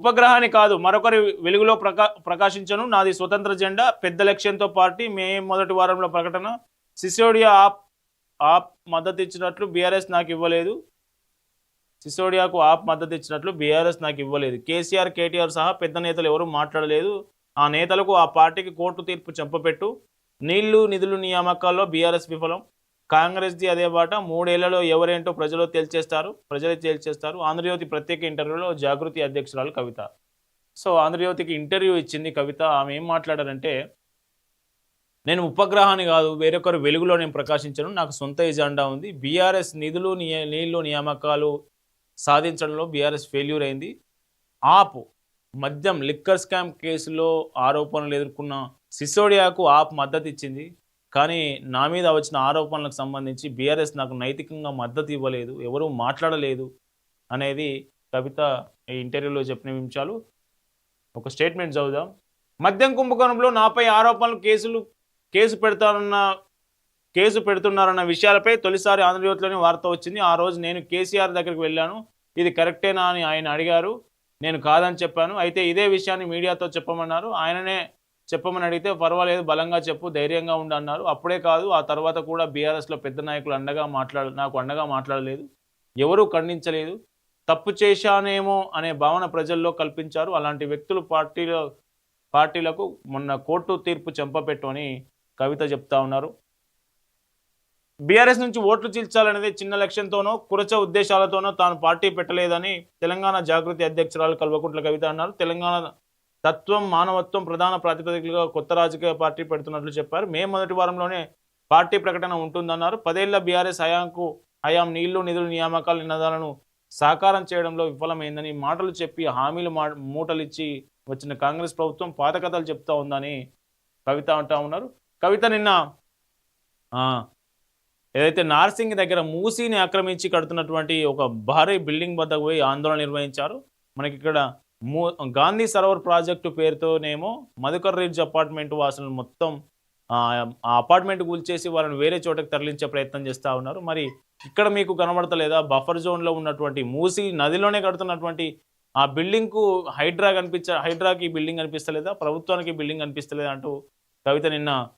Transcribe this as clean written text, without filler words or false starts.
ఉపగ్రహాన్ని కాదు మరొకరి వెలుగులో ప్రకాశించను. నాది స్వతంత్ర జెండా. పెద్ద లక్ష్యంతో పార్టీ మే మొదటి వారంలో ప్రకటన. సిసోడియా ఆప్ మద్దతు ఇచ్చినట్లు బీఆర్ఎస్ నాకు ఇవ్వలేదు. సిసోడియాకు ఆప్ మద్దతు ఇచ్చినట్లు బీఆర్ఎస్ నాకు ఇవ్వలేదు. కేసీఆర్, కేటీఆర్ సహా పెద్ద నేతలు ఎవరూ మాట్లాడలేదు. ఆ నేతలకు ఆ పార్టీకి కోర్టు తీర్పు చెంపపెట్టు. నీళ్లు నిధులు నియామకాల్లో బీఆర్ఎస్ విఫలం. కాంగ్రెస్ది అదే బాట. 3 ఏళ్లలో ఎవరేంటో ప్రజలే తేల్చేస్తారు. ఆంధ్రజ్యోతి ప్రత్యేక ఇంటర్వ్యూలో జాగృతి అధ్యక్షురాలు కవిత. సో ఆంధ్రజ్యోతికి ఇంటర్వ్యూ ఇచ్చింది కవిత. ఆమె ఏం మాట్లాడారంటే, నేను ఉపగ్రహాన్ని కాదు, వేరొకరు వెలుగులో నేను ప్రకాశించను. నాకు సొంత ఎజెండా ఉంది. బీఆర్ఎస్ నీళ్లు నియామకాలు సాధించడంలో బీఆర్ఎస్ ఫెయిల్యూర్ అయింది. ఆప్ మద్యం లిక్కర్ స్కామ్ కేసులో ఆరోపణలు ఎదుర్కొన్న సిసోడియాకు ఆప్ మద్దతు ఇచ్చింది. కానీ నా మీద వచ్చిన ఆరోపణలకు సంబంధించి బీఆర్ఎస్ నాకు నైతికంగా మద్దతు ఇవ్వలేదు, ఎవరూ మాట్లాడలేదు అనేది కవిత ఈ ఇంటర్వ్యూలో చెప్పిన విషయాలు. ఒక స్టేట్మెంట్ చదువుదాం. మద్యం కుంభకోణంలో నాపై ఆరోపణలు కేసు పెడుతున్నారన్న విషయాలపై తొలిసారి ఆంధ్రజ్యోతిలోని వార్త వచ్చింది. ఆ రోజు నేను కేసీఆర్ దగ్గరికి వెళ్ళాను. ఇది కరెక్టేనా అని ఆయన అడిగారు. నేను కాదని చెప్పాను. అయితే ఇదే విషయాన్ని మీడియాతో చెప్పమన్నారు. ఆయననే చెప్పమని అడిగితే పర్వాలేదు, బలంగా చెప్పు, ధైర్యంగా ఉండు అన్నారు. అప్పుడే కాదు, ఆ తర్వాత కూడా బీఆర్ఎస్లో పెద్ద నాయకులు నాకు అండగా మాట్లాడలేదు, ఎవరూ ఖండించలేదు. తప్పు చేశానేమో అనే భావన ప్రజల్లో కల్పించారు. అలాంటి వ్యక్తులు పార్టీలకు మొన్న కోర్టు తీర్పు చెంపపెట్టు అని కవిత చెప్తా ఉన్నారు. బీఆర్ఎస్ నుంచి ఓట్లు చీల్చాలనేది చిన్న లక్ష్యంతోనో కురచ ఉద్దేశాలతోనో తాను పార్టీ పెట్టలేదని తెలంగాణ జాగృతి అధ్యక్షురాలు కల్వకుంట్ల కవిత అన్నారు. తెలంగాణ తత్వం, మానవత్వం ప్రధాన ప్రాతిపదికలుగా కొత్త రాజకీయ పార్టీ పెడుతున్నట్లు చెప్పారు. మే మొదటి వారంలోనే పార్టీ ప్రకటన ఉంటుందన్నారు. 10 ఏళ్ల బీఆర్ఎస్ హయాం నీళ్లు నిధులు నియామకాల నినాదాలను సాకారం చేయడంలో విఫలమైందని మాటలు చెప్పి హామీలు మూటలిచ్చి వచ్చిన కాంగ్రెస్ ప్రభుత్వం పాత కథలు చెప్తా ఉందని కవిత అంటా ఉన్నారు. కవిత నిన్న ఏదైతే నార్సింగ్ దగ్గర మూసీని ఆక్రమించి కడుతున్నటువంటి ఒక భారీ బిల్డింగ్ వద్దకు పోయి ఆందోళన నిర్వహించారు. మనకి ఇక్కడ గాంధీ సరోవర్ ప్రాజెక్టు పేరుతోనేమో మధుకర్ రిడ్జ్ అపార్ట్మెంట్ వాసులను మొత్తం ఆ అపార్ట్మెంట్ కూల్చేసి వాళ్ళని వేరే చోటకి తరలించే ప్రయత్నం చేస్తూ ఉన్నారు. మరి ఇక్కడ మీకు కనబడతలేదా? బఫర్ జోన్లో ఉన్నటువంటి మూసీ నదిలోనే కడుతున్నటువంటి ఆ బిల్డింగ్కు హైడ్రాకి ఈ బిల్డింగ్ కనిపిస్తలేదా? ప్రభుత్వానికి బిల్డింగ్ కనిపిస్తలేదా అంటూ కవిత నిన్న